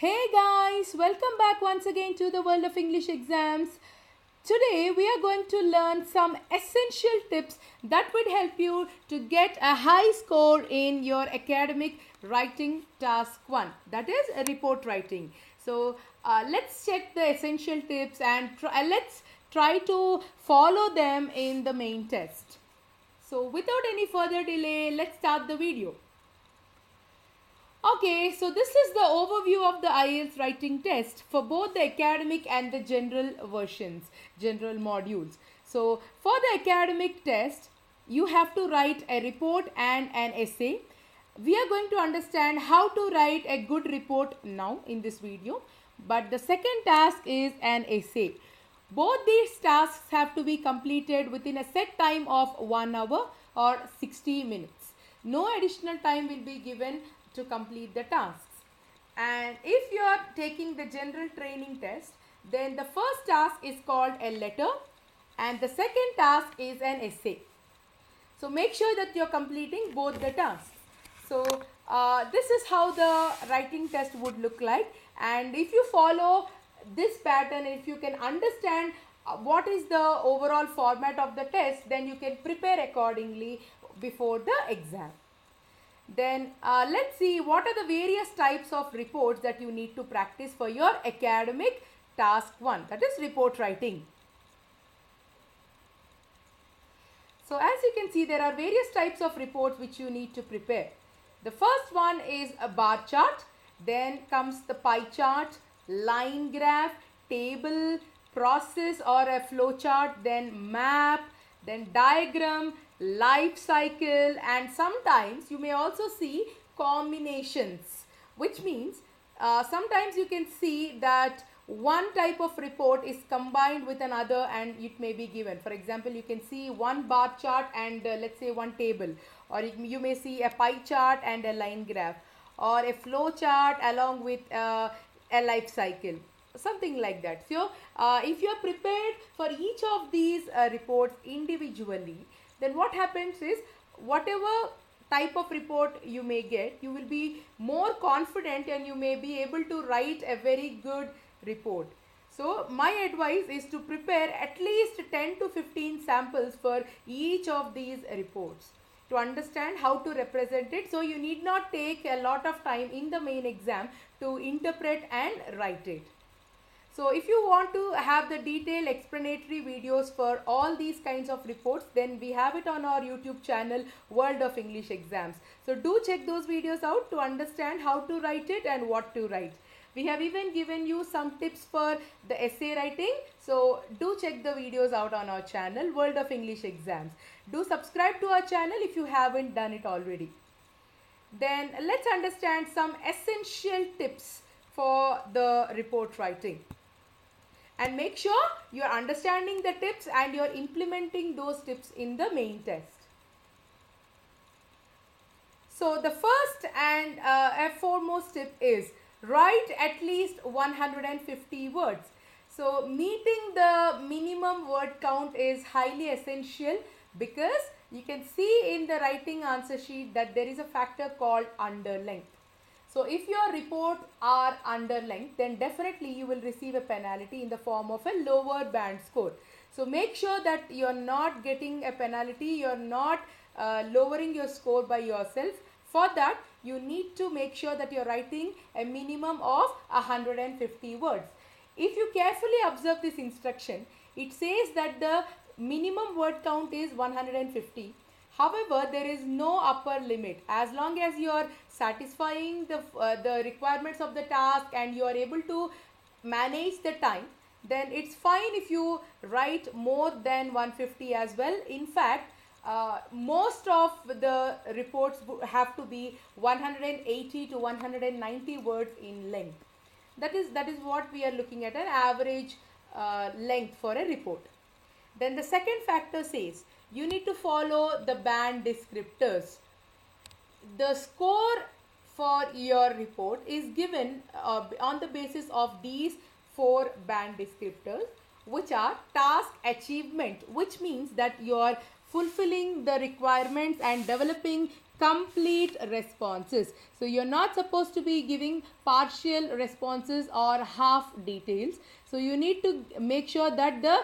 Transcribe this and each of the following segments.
Hey guys, welcome back once again to the world of English exams. Today we are going to learn some essential tips that would help you to get a high score in your academic writing task 1, that is a report writing. So let's check the essential tips and let's try to follow them in the main test. So without any further delay, let's start the video. Okay, so this is the overview of the Ielts writing test for both the academic and the general versions, general modules. So for the academic test, you have to write a report and an essay. We are going to understand how to write a good report now in this video. But the second task is an essay. Both these tasks have to be completed within a set time of 1 hour or 60 minutes. No additional time will be given to complete the tasks. And if you are taking the general training test, then the first task is called a letter and the second task is an essay. So make sure that you are completing both the tasks. So this is how the writing test would look like, and if you follow this pattern, if you can understand what is the overall format of the test, then you can prepare accordingly before the exam. Then let's see what are the various types of reports that you need to practice for your academic task 1, that is report writing. So as you can see, there are various types of reports which you need to prepare. The first one is a bar chart, then comes the pie chart, line graph, table, process or a flow chart, then map, then diagram, life cycle, and sometimes you may also see combinations, which means sometimes you can see that one type of report is combined with another and it may be given. For example, you can see one bar chart and let's say one table, or you may see a pie chart and a line graph, or a flow chart along with a life cycle, something like that. So if you are prepared for each of these reports individually, then what happens is whatever type of report you may get, you will be more confident and you may be able to write a very good report. So my advice is to prepare at least 10 to 15 samples for each of these reports to understand how to represent it. So you need not take a lot of time in the main exam to interpret and write it. So if you want to have the detailed explanatory videos for all these kinds of reports, then we have it on our YouTube channel, World of English Exams. So do check those videos out to understand how to write it and what to write. We have even given you some tips for the essay writing. So do check the videos out on our channel, World of English Exams. Do subscribe to our channel if you haven't done it already. Then let's understand some essential tips for the report writing. And make sure you are understanding the tips and you are implementing those tips in the main test. So the first and foremost tip is write at least 150 words. So meeting the minimum word count is highly essential because you can see in the writing answer sheet that there is a factor called under length. So if your report are under length, then definitely you will receive a penalty in the form of a lower band score. So make sure that you are not getting a penalty, you are not lowering your score by yourself. For that, you need to make sure that you are writing a minimum of 150 words. If you carefully observe this instruction, it says that the minimum word count is 150. However, there is no upper limit. As long as you are satisfying the requirements of the task and you are able to manage the time, then it's fine if you write more than 150 as well. In fact, most of the reports have to be 180 to 190 words in length. That is what we are looking at, an average length for a report. Then the second factor says you need to follow the band descriptors. The score for your report is given on the basis of these 4 band descriptors, which are task achievement, which means that you are fulfilling the requirements and developing complete responses. So you're not supposed to be giving partial responses or half details. So you need to make sure that the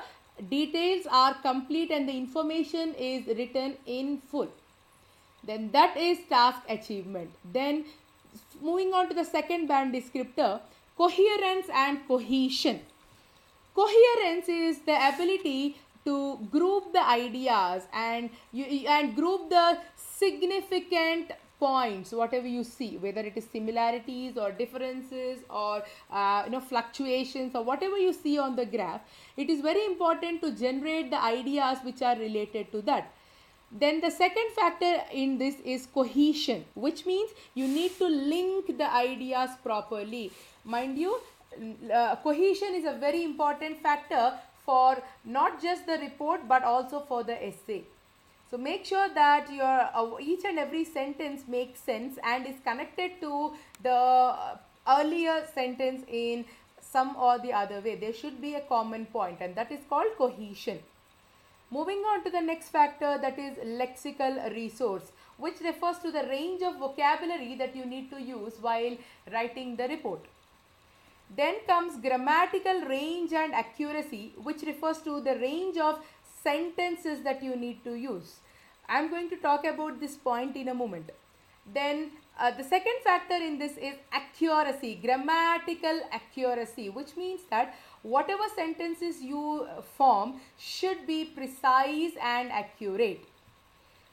details are complete and the information is written in full. Then that is task achievement. Then moving on to the second band descriptor, coherence and cohesion. Coherence is the ability to group the ideas and group the significant points, whatever you see, whether it is similarities or differences or fluctuations or whatever you see on the graph. It is very important to generate the ideas which are related to that. Then the second factor in this is cohesion, which means you need to link the ideas properly. Mind you, cohesion is a very important factor for not just the report but also for the essay. So make sure that your each and every sentence makes sense and is connected to the earlier sentence in some or the other way. There should be a common point, and that is called cohesion. Moving on to the next factor, that is lexical resource, which refers to the range of vocabulary that you need to use while writing the report. Then comes grammatical range and accuracy, which refers to the range of sentences that you need to use. I am going to talk about this point in a moment. Then the second factor in this is accuracy, grammatical accuracy, which means that whatever sentences you form should be precise and accurate.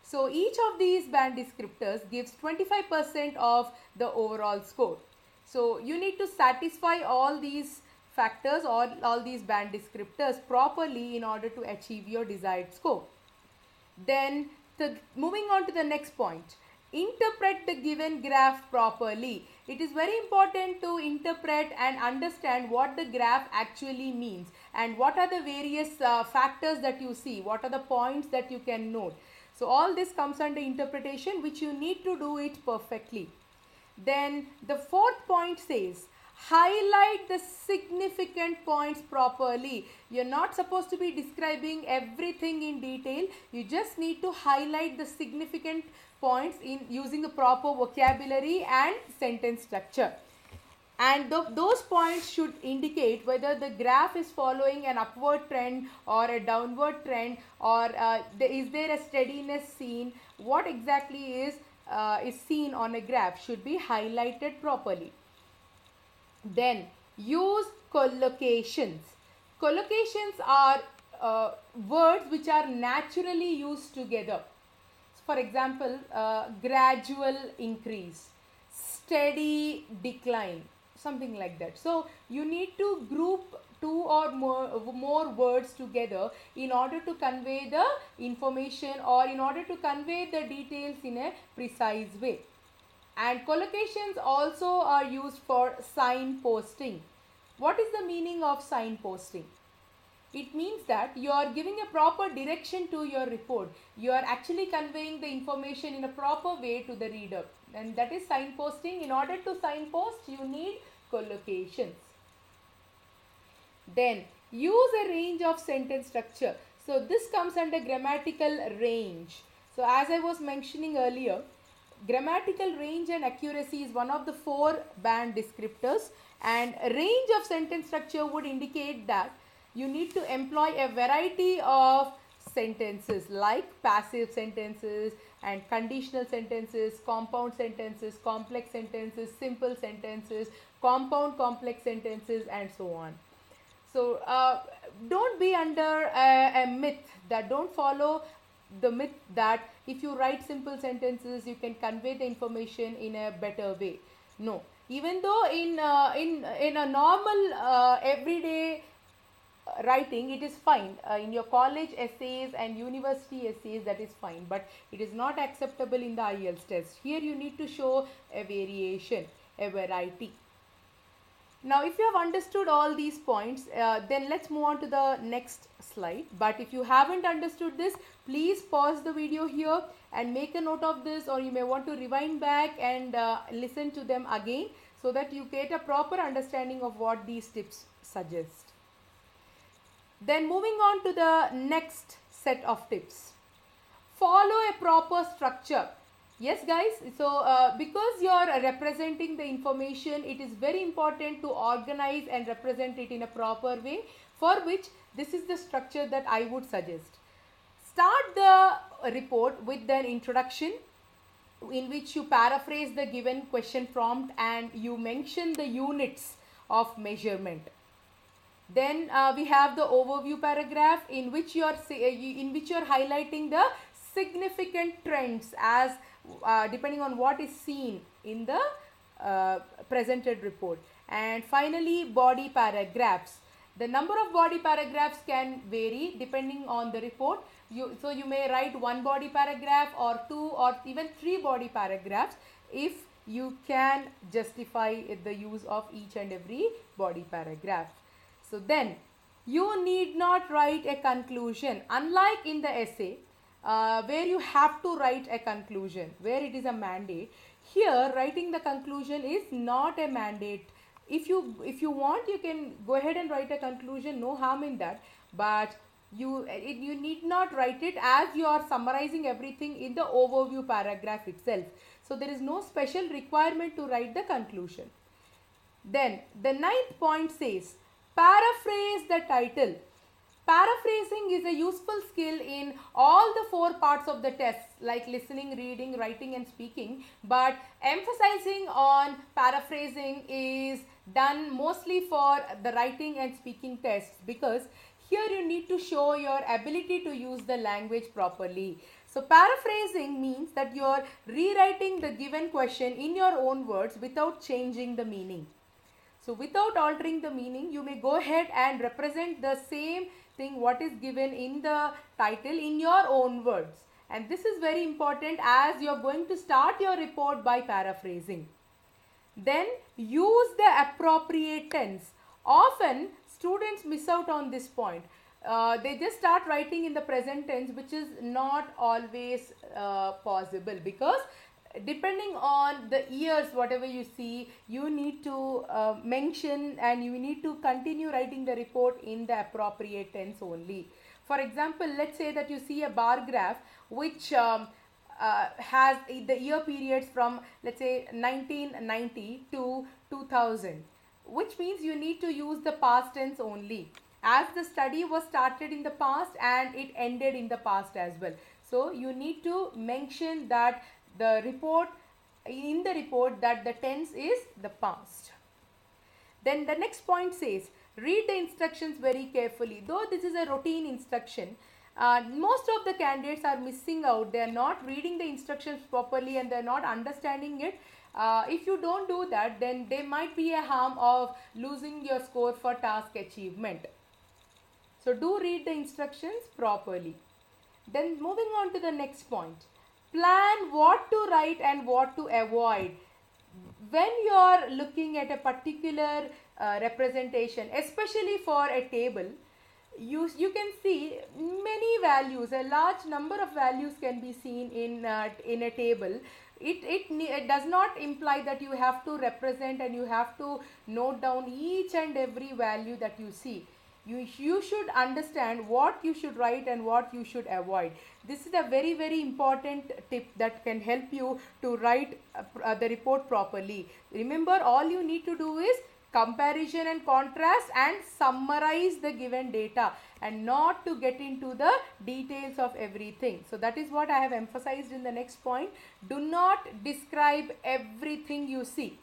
So each of these band descriptors gives 25% of the overall score. So you need to satisfy all these factors or all these band descriptors properly in order to achieve your desired score. Then moving on to the next point, interpret the given graph properly. It is very important to interpret and understand what the graph actually means and what are the various factors that you see, what are the points that you can note. So all this comes under interpretation, which you need to do it perfectly. Then the fourth point says, highlight the significant points properly. You're not supposed to be describing everything in detail. You just need to highlight the significant points in using the proper vocabulary and sentence structure. And those points should indicate whether the graph is following an upward trend or a downward trend, or is there a steadiness seen. What exactly is seen on a graph should be highlighted properly. Then use collocations. Collocations are words which are naturally used together. For example, gradual increase, steady decline, something like that. So you need to group two or more words together in order to convey the information or in order to convey the details in a precise way. And collocations also are used for signposting. What is the meaning of signposting? It means that you are giving a proper direction to your report. You are actually conveying the information in a proper way to the reader, and that is signposting. In order to signpost, you need collocations. Then use a range of sentence structure. So this comes under grammatical range. So as I was mentioning earlier, grammatical range and accuracy is one of the 4 band descriptors, and range of sentence structure would indicate that you need to employ a variety of sentences like passive sentences and conditional sentences, compound sentences, complex sentences, simple sentences, compound complex sentences, and so on. So don't be under a myth, that don't follow the myth that if you write simple sentences you can convey the information in a better way. No, even though in a normal everyday writing it is fine, in your college essays and university essays that is fine, but it is not acceptable in the Ielts test. Here you need to show a variation, a variety. Now if you have understood all these points, then let's move on to the next slide. But if you haven't understood this, please pause the video here and make a note of this, or you may want to rewind back and listen to them again so that you get a proper understanding of what these tips suggest. Then moving on to the next set of tips. Follow a proper structure. Yes, guys. So, because you are representing the information, it is very important to organize and represent it in a proper way, for which this is the structure that I would suggest. Start the report with an introduction in which you paraphrase the given question prompt and you mention the units of measurement. Then we have the overview paragraph in which you are highlighting the significant trends as depending on what is seen in the presented report. And finally, body paragraphs. The number of body paragraphs can vary depending on the report. So you may write one body paragraph or two or even three body paragraphs if you can justify the use of each and every body paragraph. So then you need not write a conclusion, unlike in the essay where you have to write a conclusion, where it is a mandate. Here writing the conclusion is not a mandate. If you want, you can go ahead and write a conclusion, no harm in that, but you need not write it as you are summarizing everything in the overview paragraph itself. So there is no special requirement to write the conclusion. Then the ninth point says, paraphrase the title. Paraphrasing is a useful skill in all the four parts of the test, like listening, reading, writing and speaking, but emphasizing on paraphrasing is done mostly for the writing and speaking tests, because here you need to show your ability to use the language properly. So paraphrasing means that you are rewriting the given question in your own words without changing the meaning. So without altering the meaning, you may go ahead and represent the same thing what is given in the title in your own words. And this is very important as you are going to start your report by paraphrasing. Then use the appropriate tense. Often students miss out on this point. They just start writing in the present tense, which is not always possible, because depending on the years whatever you see, you need to mention and you need to continue writing the report in the appropriate tense only. For example, let's say that you see a bar graph which has the year periods from, let's say, 1990 to 2000, which means you need to use the past tense only, as the study was started in the past and it ended in the past as well. So you need to mention that the report that the tense is the past. Then the next point says, read the instructions very carefully. Though this is a routine instruction, most of the candidates are missing out. They are not reading the instructions properly and they are not understanding it. If you don't do that, then there might be a harm of losing your score for task achievement. So do read the instructions properly. Then moving on to the next point. Plan what to write and what to avoid. When you are looking at a particular representation, especially for a table, you can see many values. A large number of values can be seen in a table. It does not imply that you have to represent and you have to note down each and every value that you see. You should understand what you should write and what you should avoid. This is a very, very important tip that can help you to write the report properly. Remember, all you need to do is comparison and contrast and summarize the given data, and not to get into the details of everything. So that is what I have emphasized in the next point. Do not describe everything you see.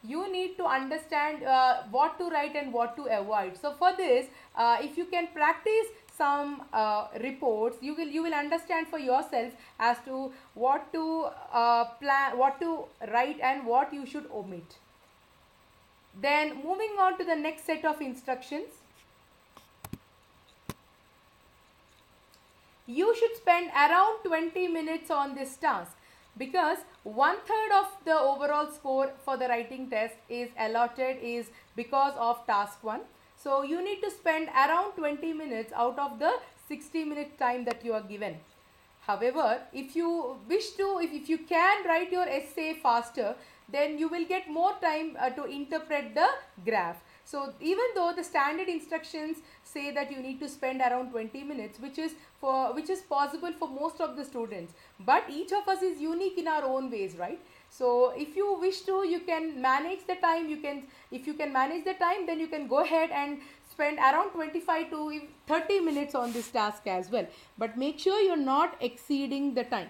You need to understand what to write and what to avoid. So for this, if you can practice some reports, you will understand for yourself as to what to plan, what to write and what you should omit. Then moving on to the next set of instructions. You should spend around 20 minutes on this task, because 1/3 of the overall score for the writing test is allotted is because of task 1. So you need to spend around 20 minutes out of the 60-minute time that you are given. However, if you wish to, if you can write your essay faster, then you will get more time to interpret the graph. So even though the standard instructions say that you need to spend around 20 minutes, which is possible for most of the students, but each of us is unique in our own ways, right? So if you wish to, you can manage the time. If you can manage the time, then you can go ahead and spend around 25 to 30 minutes on this task as well. But make sure you're not exceeding the time.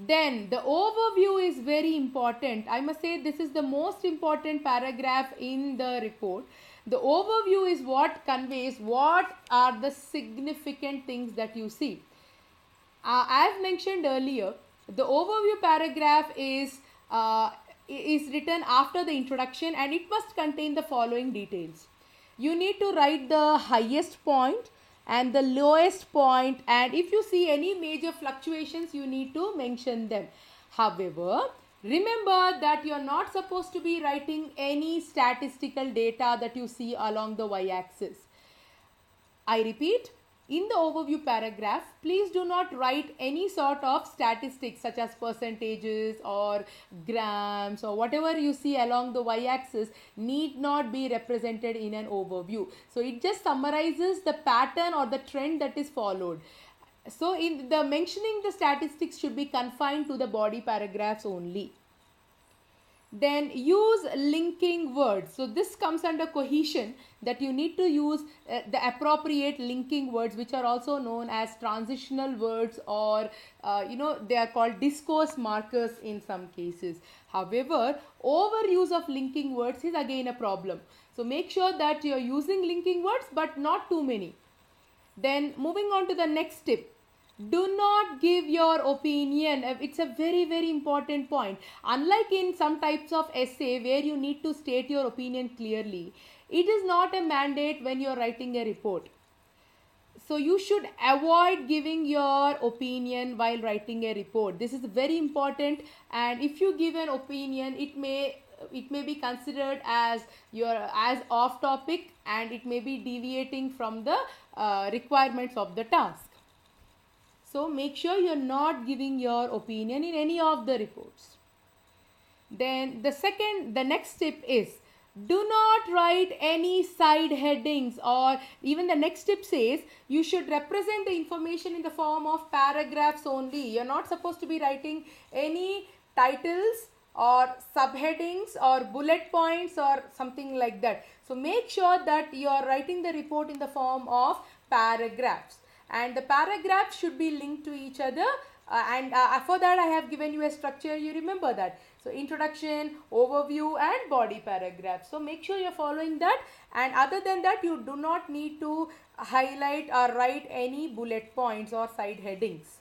Then the overview is very important. I must say this is the most important paragraph in the report. The overview is what conveys what are the significant things that you see. As mentioned earlier, the overview paragraph is written after the introduction, and it must contain the following details. You need to write the highest point and the lowest point, and if you see any major fluctuations, you need to mention them. However, remember that you are not supposed to be writing any statistical data that you see along the y-axis. I repeat, in the overview paragraph, please do not write any sort of statistics such as percentages or grams or whatever you see along the y-axis need not be represented in an overview. So it just summarizes the pattern or the trend that is followed. So in the mentioning the statistics should be confined to the body paragraphs only. Then use linking words. So this comes under cohesion, that you need to use the appropriate linking words, which are also known as transitional words, or they are called discourse markers in some cases. However, overuse of linking words is again a problem. So make sure that you are using linking words but not too many. Then moving on to the next tip. Do not give your opinion. It's a very, very important point. Unlike in some types of essay where you need to state your opinion clearly, it is not a mandate when you're writing a report. So you should avoid giving your opinion while writing a report. This is very important, and if you give an opinion, it may be considered as off topic, and it may be deviating from the requirements of the task. So make sure you're not giving your opinion in any of the reports. Then the next tip is, do not write any side headings, or even the next tip says you should represent the information in the form of paragraphs only. You're not supposed to be writing any titles or subheadings or bullet points or something like that. So make sure that you are writing the report in the form of paragraphs, and the paragraphs should be linked to each other, and for that I have given you a structure. You remember that. So introduction, overview and body paragraph. So make sure you're following that, and other than that you do not need to highlight or write any bullet points or side headings.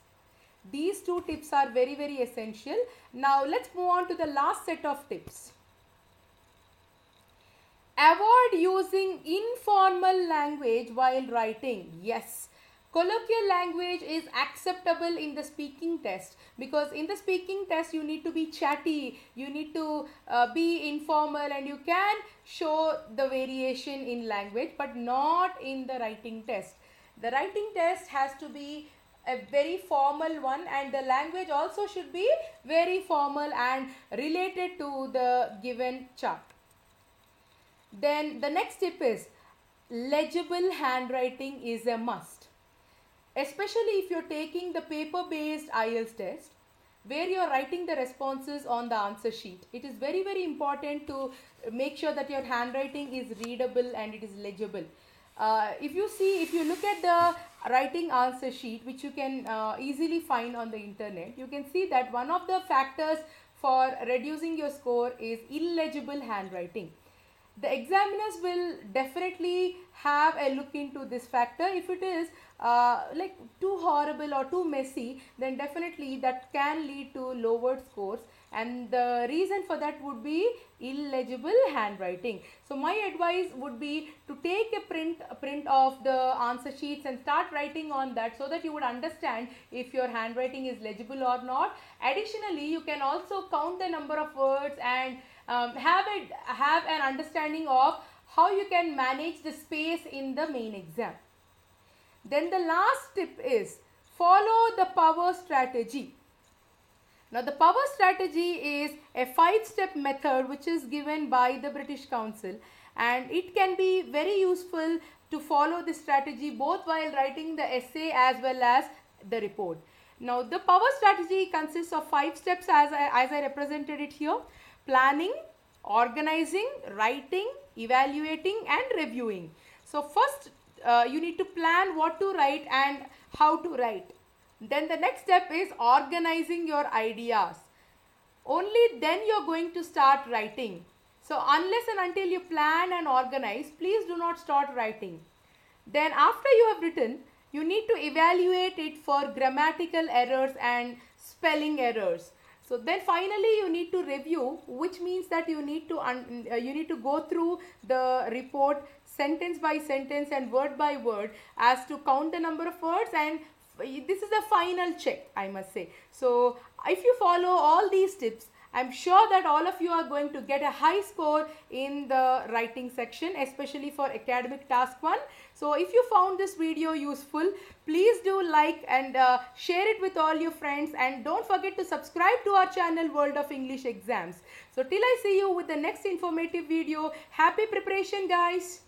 These two tips are very, very essential. Now let's move on to the last set of tips. Avoid using informal language while writing. Yes, colloquial language is acceptable in the speaking test, because in the speaking test you need to be chatty, you need to be informal, and you can show the variation in language, but not in the writing test. The writing test has to be a very formal one, and the language also should be very formal and related to the given chart. Then the next tip is, legible handwriting is a must. Especially if you're taking the paper-based Ielts test, where you're writing the responses on the answer sheet. It is very, very important to make sure that your handwriting is readable and it is legible. If you look at the writing answer sheet, which you can easily find on the internet, you can see that one of the factors for reducing your score is illegible handwriting. The examiners will definitely have a look into this factor. If it is like too horrible or too messy, then definitely that can lead to lowered scores, and the reason for that would be illegible handwriting. So my advice would be to take a print of the answer sheets and start writing on that, so that you would understand if your handwriting is legible or not. Additionally, you can also count the number of words and have an understanding of how you can manage the space in the main exam. Then the last tip is, follow the power strategy. Now the power strategy is a 5-step method which is given by the British Council, and it can be very useful to follow this strategy both while writing the essay as well as the report. Now the power strategy consists of 5 steps as I represented it here: planning, organizing, writing, evaluating and reviewing. So first you need to plan what to write and how to write. Then the next step is organizing your ideas. Only then you are going to start writing. So unless and until you plan and organize, please do not start writing. Then after you have written, you need to evaluate it for grammatical errors and spelling errors. So then finally you need to review, which means that you need to go through the report sentence by sentence and word by word as to count the number of words, and this is the final check, I must say. So if you follow all these tips, I'm sure that all of you are going to get a high score in the writing section, especially for academic task 1. So if you found this video useful, please do like and share it with all your friends, and don't forget to subscribe to our channel World of English Exams. So till I see you with the next informative video, happy preparation guys.